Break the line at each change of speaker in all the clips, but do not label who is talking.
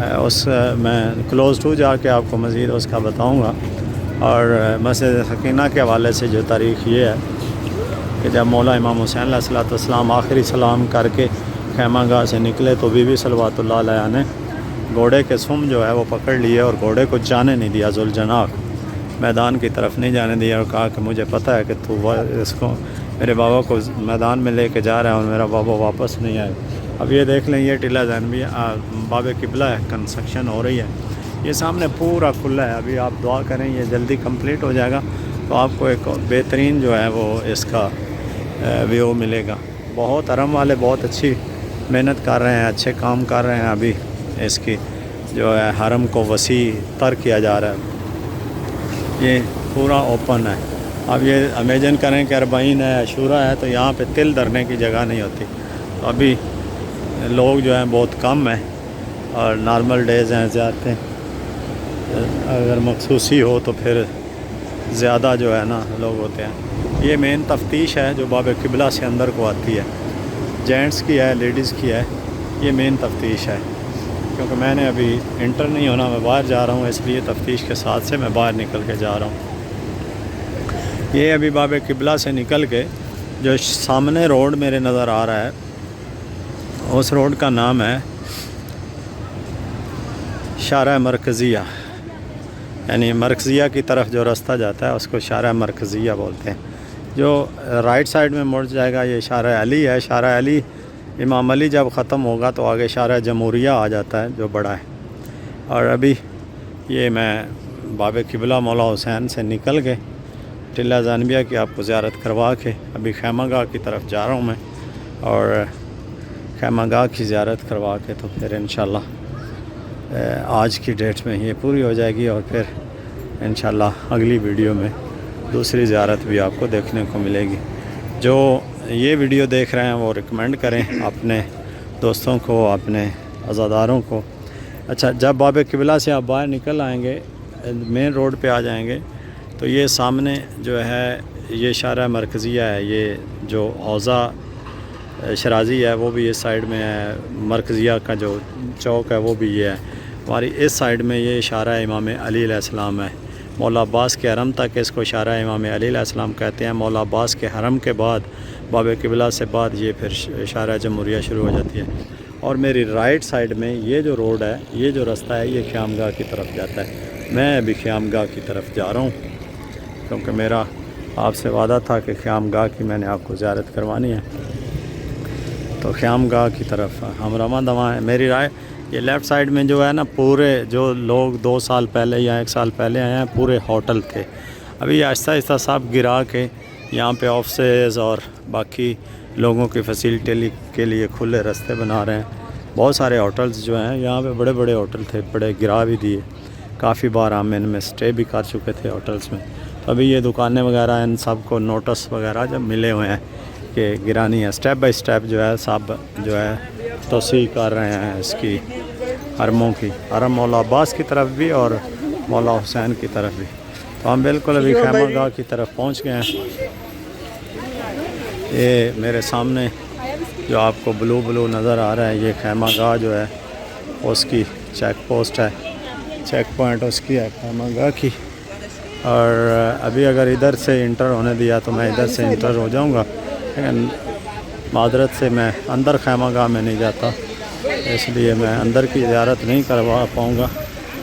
اس میں close to جا کے آپ کو مزید اس کا بتاؤں گا۔ اور مسجد سکینہ کے حوالے سے جو تاریخ یہ ہے کہ جب مولا امام حسین علیہ السلام آخری سلام کر کے خیمہ گاہ سے نکلے تو بی بی صلوات اللہ علیہ نے گھوڑے کے سم جو ہے وہ پکڑ لیے اور گھوڑے کو جانے نہیں دیا، ذوالجناح میدان کی طرف نہیں جانے دیا، اور کہا کہ مجھے پتہ ہے کہ تو اس کو میرے بابا کو میدان میں لے کے جا رہا ہے اور میرا بابا واپس نہیں آئے۔ اب یہ دیکھ لیں، یہ ٹلہ زینبیہ باب قبلہ ہے، کنسٹرکشن ہو رہی ہے، یہ سامنے پورا کھلا ہے۔ ابھی آپ دعا کریں یہ جلدی کمپلیٹ ہو جائے گا تو آپ کو ایک بہترین جو ہے وہ اس کا ویو ملے گا۔ بہت حرم والے بہت اچھی محنت کر رہے ہیں، اچھے کام کر رہے ہیں۔ ابھی اس کی جو ہے حرم کو وسیع تر کیا جا رہا ہے، یہ پورا اوپن ہے۔ اب یہ امیجن کریں کہ 40 ہے، عاشورہ ہے، تو یہاں پہ تل دھرنے کی جگہ نہیں ہوتی، تو ابھی لوگ جو ہیں بہت کم ہیں اور نارمل ڈیز ہیں زیادہ، اگر مخصوصی ہو تو پھر زیادہ جو ہے نا لوگ ہوتے ہیں۔ یہ مین تفتیش ہے جو باب قبلہ سے اندر کو آتی ہے، جینٹس کی ہے، لیڈیز کی ہے، یہ مین تفتیش ہے۔ کیونکہ میں نے ابھی انٹر نہیں ہونا، میں باہر جا رہا ہوں، اس لیے تفتیش کے ساتھ سے میں باہر نکل کے جا رہا ہوں۔ یہ ابھی باب قبلہ سے نکل کے جو سامنے روڈ میرے نظر آ رہا ہے، اس روڈ کا نام ہے شارع مرکزیہ، یعنی مرکزیہ کی طرف جو رستہ جاتا ہے اس کو شارع مرکزیہ بولتے ہیں۔ جو رائٹ سائڈ میں مڑ جائے گا یہ شارع علی ہے۔ شارع علی، امام علی جب ختم ہوگا تو آگے شارع جمہوریہ آ جاتا ہے جو بڑا ہے۔ اور ابھی یہ میں باب قبلہ مولا حسین سے نکل کے ٹلہ زینبیہ کی آپ کو زیارت کروا کے ابھی خیمہ گاہ کی طرف جا رہا ہوں میں، اور خیمہ گاہ کی زیارت کروا کے تو پھر انشاءاللہ آج کی ڈیٹ میں یہ پوری ہو جائے گی، اور پھر انشاءاللہ اگلی ویڈیو میں دوسری زیارت بھی آپ کو دیکھنے کو ملے گی۔ جو یہ ویڈیو دیکھ رہے ہیں وہ ریکمینڈ کریں اپنے دوستوں کو، اپنے عزاداروں کو۔ اچھا، جب باب قبلہ سے آپ باہر نکل آئیں گے، مین روڈ پہ آ جائیں گے، تو یہ سامنے جو ہے یہ شارع مرکزیہ ہے۔ یہ جو حوضہ شرازی ہے وہ بھی اس سائڈ میں ہے، مرکزیہ کا جو چوک ہے وہ بھی یہ ہے۔ ہماری اس سائڈ میں یہ شارع امام علی علیہ السلام ہے۔ مولا عباس کے حرم تک اس کو شارع امام علی علیہ السلام کہتے ہیں۔ مولا عباس کے حرم کے بعد باب قبلہ سے بعد یہ پھر شارع جمہوریہ شروع ہو جاتی ہے۔ اور میری رائٹ سائڈ میں یہ جو روڈ ہے، یہ جو رستہ ہے، یہ خیام گاہ کی طرف جاتا ہے۔ میں ابھی خیام گاہ کی طرف جا رہا ہوں کیونکہ میرا آپ سے وعدہ تھا کہ خیام گاہ کی میں نے آپ کو زیارت کروانی ہے، تو خیام گاہ کی طرف ہم رواں دواں ہیں۔ میری رائے یہ لیفٹ سائڈ میں جو ہے نا، پورے جو لوگ 2 سال پہلے یا 1 سال پہلے آئے ہیں پورے ہوٹل تھے، ابھی آہستہ آہستہ سب گرا کے یہاں پہ آفسز اور باقی لوگوں کی فیسلٹی کے لیے کھلے راستے بنا رہے ہیں۔ بہت سارے ہوٹلز جو ہیں یہاں پہ، بڑے بڑے ہوٹل تھے، بڑے گرا بھی دیے، کافی بار ہم ان میں سٹے بھی کر چکے تھے ہوٹلز میں۔ تو ابھی یہ دکانیں وغیرہ ان سب کو نوٹس وغیرہ جب ملے ہوئے ہیں کہ گرانی ہے، سٹیپ بائی سٹیپ جو ہے سب جو ہے توسیع کر رہے ہیں اس کی حرموں کی، حرم مولا عباس کی طرف بھی اور مولا حسین کی طرف بھی۔ تو ہم بالکل ابھی خیمہ گاہ کی طرف پہنچ گئے ہیں۔ یہ میرے سامنے جو آپ کو بلو نظر آ رہا ہے، یہ خیمہ گاہ جو ہے اس کی چیک پوسٹ ہے، چیک پوائنٹ اس کی ہے خیمہ گاہ کی۔ اور ابھی اگر ادھر سے انٹر ہونے دیا تو میں ادھر سے انٹر ہو جاؤں گا، لیکن معذرت سے میں اندر خیمہ گاہ میں نہیں جاتا، اس لیے میں اندر کی زیارت نہیں کروا پاؤں گا۔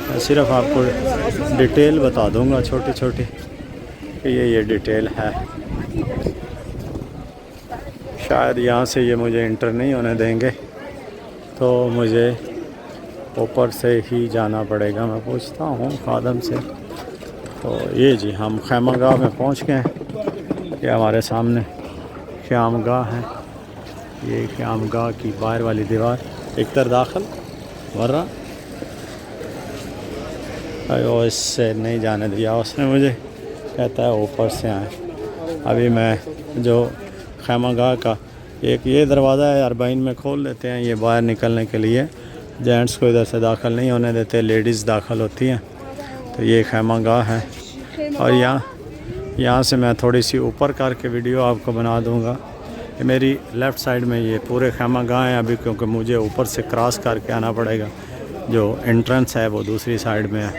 میں صرف آپ کو ڈیٹیل بتا دوں گا چھوٹی چھوٹی کہ یہ ڈیٹیل ہے۔ شاید یہاں سے یہ مجھے انٹر نہیں ہونے دیں گے، تو مجھے اوپر سے ہی جانا پڑے گا۔ میں پوچھتا ہوں خادم سے۔ تو یہ جی ہم خیمہ گاہ میں پہنچ گئے ہیں، یہ ہمارے سامنے خیام گاہ ہے۔ یہ خیام گاہ کی باہر والی دیوار، ایک طرف داخل ورہ اس سے نہیں جانے دیا اس نے مجھے، کہتا ہے اوپر سے آئیں۔ ابھی میں جو خیمہ گاہ کا ایک یہ دروازہ ہے 40 میں کھول دیتے ہیں، یہ باہر نکلنے کے لیے جینٹس کو ادھر سے داخل نہیں ہونے دیتے، لیڈیز داخل ہوتی ہیں۔ تو یہ خیمہ گاہ ہے، اور یہاں سے میں تھوڑی سی اوپر کر کے ویڈیو آپ کو بنا دوں گا کہ میری لیفٹ سائڈ میں یہ پورے خیمہ گاہ ہیں ابھی، کیونکہ مجھے اوپر سے کراس کر کے آنا پڑے گا۔ جو انٹرنس ہے وہ دوسری سائڈ میں ہے.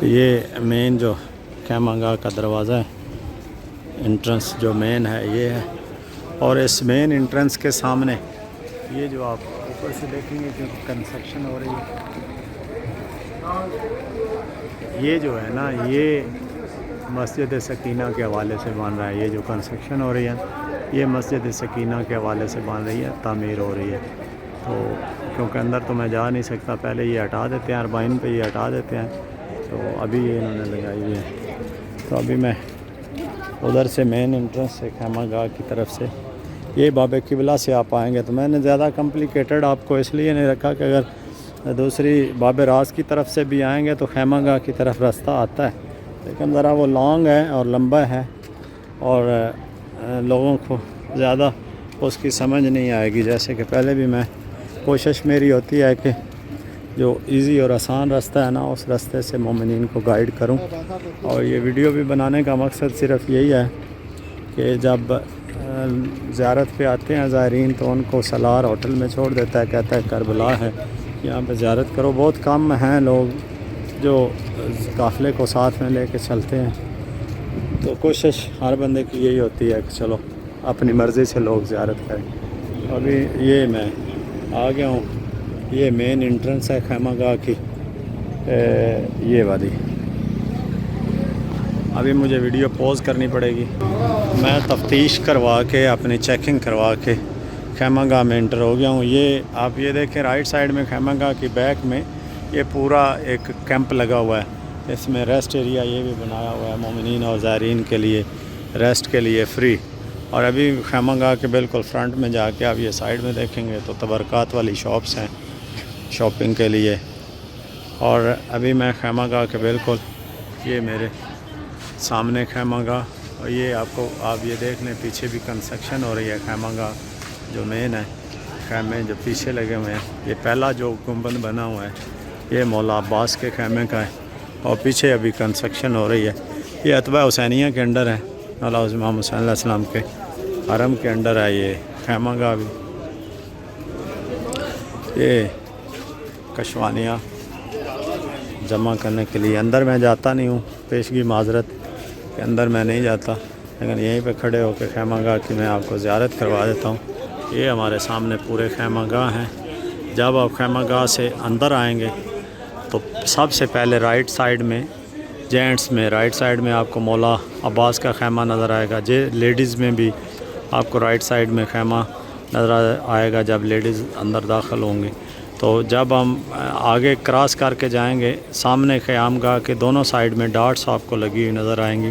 یہ مین جو خیمہ گاہ کا دروازہ ہے، انٹرنس جو مین ہے یہ ہے. اور اس مین انٹرنس کے سامنے یہ جو آپ اوپر سے دیکھیں گے کہ کنسٹرکشن ہو رہی ہے، یہ جو ہے نا یہ مسجد سکینہ کے حوالے سے بن رہا ہے. یہ جو کنسٹرکشن ہو رہی ہے یہ مسجد سکینہ کے حوالے سے بن رہی ہے، تعمیر ہو رہی ہے. تو کیونکہ اندر تو میں جا نہیں سکتا، پہلے یہ ہٹا دیتے ہیں، اربعین پہ یہ ہٹا دیتے ہیں، تو ابھی یہ انہوں نے لگائی ہوئی ہے. تو ابھی میں ادھر سے مین انٹرنس سے خیمہ گاہ کی طرف سے یہ باب قبلہ سے آپ آئیں گے. تو میں نے زیادہ کمپلیکیٹڈ آپ کو اس لیے نہیں رکھا کہ اگر دوسری باب راز کی طرف سے بھی آئیں گے تو خیمہ گاہ کی طرف راستہ آتا ہے، لیکن ذرا وہ لانگ ہے اور لمبا ہے اور لوگوں کو زیادہ اس کی سمجھ نہیں آئے گی. جیسے کہ پہلے بھی میں کوشش میری ہوتی ہے کہ جو ایزی اور آسان راستہ ہے نا اس راستے سے مومنین کو گائیڈ کروں. اور یہ ویڈیو بھی بنانے کا مقصد صرف یہی ہے کہ جب زیارت پہ آتے ہیں زائرین تو ان کو سالار ہوٹل میں چھوڑ دیتا ہے، کہتا ہے کربلا ہے یہاں پہ زیارت کرو. بہت کم ہیں لوگ جو قافلے کو ساتھ میں لے کے چلتے ہیں. تو کوشش ہر بندے کی یہی ہوتی ہے کہ چلو اپنی مرضی سے لوگ زیارت کریں. ابھی یہ میں آ گیا ہوں، یہ مین انٹرنس ہے خیمہ گاہ کی، یہ والی. ابھی مجھے ویڈیو پوز کرنی پڑے گی. میں تفتیش کروا کے اپنی چیکنگ کروا کے خیمہ گاہ میں انٹر ہو گیا ہوں. یہ آپ یہ دیکھیں رائٹ سائڈ میں خیمہ گاہ کی بیک میں یہ پورا ایک کیمپ لگا ہوا ہے. اس میں ریسٹ ایریا یہ بھی بنایا ہوا ہے مومنین اور زائرین کے لیے ریسٹ کے لیے فری. اور ابھی خیمہ گاہ کے بالکل فرنٹ میں جا کے آپ یہ سائڈ میں دیکھیں گے تو تبرکات والی شاپس ہیں شاپنگ کے لیے. اور ابھی میں خیمہ گاہ کے بالکل یہ میرے سامنے خیمہ گاہ، اور یہ آپ یہ دیکھ لیں پیچھے بھی کنسٹرکشن ہو رہی ہے. خیمہ گاہ جو مین ہے، خیمے جو پیچھے لگے ہوئے ہیں، یہ پہلا جو گنبد بنا ہوا ہے یہ مولا عباس کے خیمے کا ہے، اور پیچھے ابھی کنسٹرکشن ہو رہی ہے. یہ اتباع حسینیہ کے انڈر ہے، مولا امام حسین علیہ السلام کے حرم کے انڈر ہے یہ خیمہ گاہ بھی. یہ کشوانیاں جمع کرنے کے لیے اندر میں جاتا نہیں ہوں، پیشگی معذرت کہ اندر میں نہیں جاتا، لیکن یہیں پہ کھڑے ہو کے خیمہ گاہ کی میں آپ کو زیارت کروا دیتا ہوں. یہ ہمارے سامنے پورے خیمہ گاہ ہیں. جب آپ خیمہ گاہ سے اندر آئیں گے تو سب سے پہلے رائٹ سائڈ میں جینٹس میں رائٹ سائڈ میں آپ کو مولا عباس کا خیمہ نظر آئے گا. لیڈیز میں بھی آپ کو رائٹ سائڈ میں خیمہ نظر آئے گا جب لیڈیز اندر داخل ہوں گی. تو جب ہم آگے کراس کر کے جائیں گے سامنے خیام گاہ کے دونوں سائڈ میں ڈاٹس آپ کو لگی ہوئی نظر آئیں گی،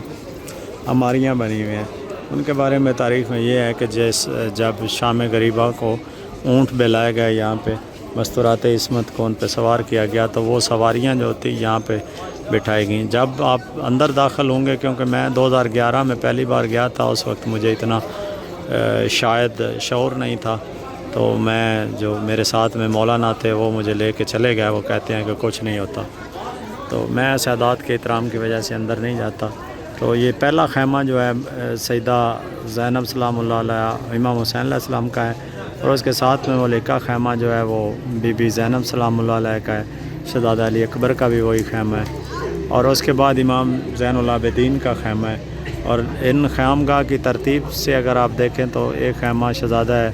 ہماریاں بنی ہوئی ہیں. ان کے بارے میں تاریخ میں یہ ہے کہ جب شام غریبہ کو اونٹ بہلائے گئے یہاں پہ مستورات عصمت کو ان پہ سوار کیا گیا تو وہ سواریاں جو تھی یہاں پہ بٹھائی گئیں. جب آپ اندر داخل ہوں گے، کیونکہ میں 2011 میں پہلی بار گیا تھا، اس وقت مجھے اتنا شاید شعور نہیں تھا، تو میں جو میرے ساتھ میں مولانا تھے وہ مجھے لے کے چلے گئے. وہ کہتے ہیں کہ کچھ نہیں ہوتا، تو میں سادات کے احترام کی وجہ سے اندر نہیں جاتا. تو یہ پہلا خیمہ جو ہے سیدہ زینب سلام اللہ علیہ امام حسین علیہ السلام کا ہے، اور اس کے ساتھ میں وہ لکھا خیمہ جو ہے وہ بی بی زینب سلام اللہ علیہ کا ہے. شہزادہ علی اکبر کا بھی وہی خیمہ ہے، اور اس کے بعد امام زین العابدین کا خیمہ ہے. اور ان خیام گاہ کی ترتیب سے اگر آپ دیکھیں تو ایک خیمہ شہزادہ ہے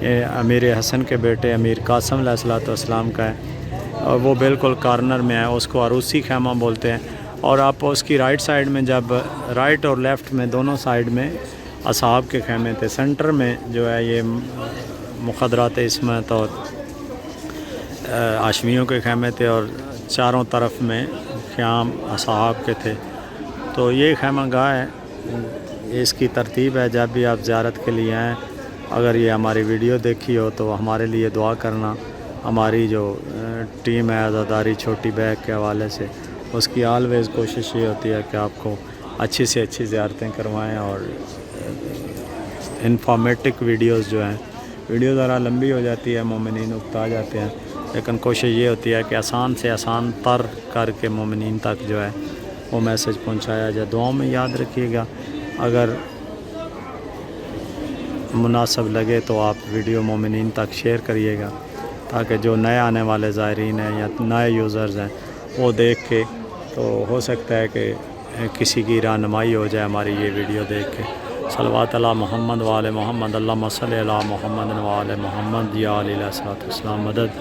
یہ امیر حسن کے بیٹے امیر قاسم علیہ السلام کا ہے، اور وہ بالکل کارنر میں ہے، اس کو عروسی خیمہ بولتے ہیں. اور آپ اس کی رائٹ سائڈ میں جب رائٹ اور لیفٹ میں دونوں سائڈ میں اصحاب کے خیمے تھے. سینٹر میں جو ہے یہ مخدرات عصمت اور ہاشمیوں کے خیمے تھے، اور چاروں طرف میں خیام اصحاب کے تھے. تو یہ خیمہ گاہ ہے، اس کی ترتیب ہے. جب بھی آپ زیارت کے لیے آئیں، اگر یہ ہماری ویڈیو دیکھی ہو تو ہمارے لیے دعا کرنا. ہماری جو ٹیم ہے عزاداری چھوٹی بیگ کے حوالے سے، اس کی آلویز کوشش یہ ہوتی ہے کہ آپ کو اچھی سے اچھی زیارتیں کروائیں. اور انفارمیٹک ویڈیوز جو ہیں، ویڈیو ذرا لمبی ہو جاتی ہے، مومنین اکتا جاتے ہیں، لیکن کوشش یہ ہوتی ہے کہ آسان سے آسان تر کر کے مومنین تک جو ہے وہ میسج پہنچایا جائے. دعاؤں میں یاد رکھیے گا، اگر مناسب لگے تو آپ ویڈیو مومنین تک شیئر کریے گا. تاکہ جو نئے آنے والے زائرین ہیں یا نئے یوزرز ہیں وہ دیکھ کے تو ہو سکتا ہے کہ کسی کی رہنمائی ہو جائے ہماری یہ ویڈیو دیکھ کے۔ صلوات علی محمد وآل محمد، اللہم صلی علی محمد وآل محمد یا علیہ الصلوۃ والسلام مدد۔